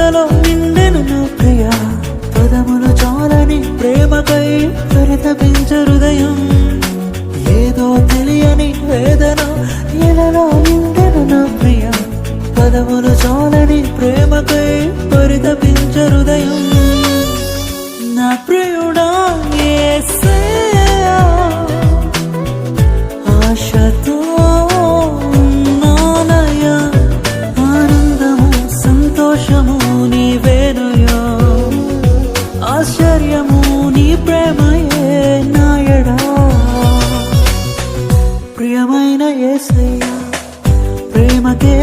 ఎదలో నిండెను నా ప్రియ పదములు చాలని ప్రేమకై పరితపించు హృదయం ఏదో తెలియని వేదన ఎలలో నిండెను నా ప్రియ పదములు చాలని ప్రేమకై పరితపించు హృదయం నా ప్రియుడా యేసయ్యా ఆశతో ఉన్నానయ్యా ఆనందము సంతోషము నీవేనయ్యా ఆశ్చర్యము నీ ప్రేమయే నాయడా ప్రియమైన యేసయ్యా ప్రేమకే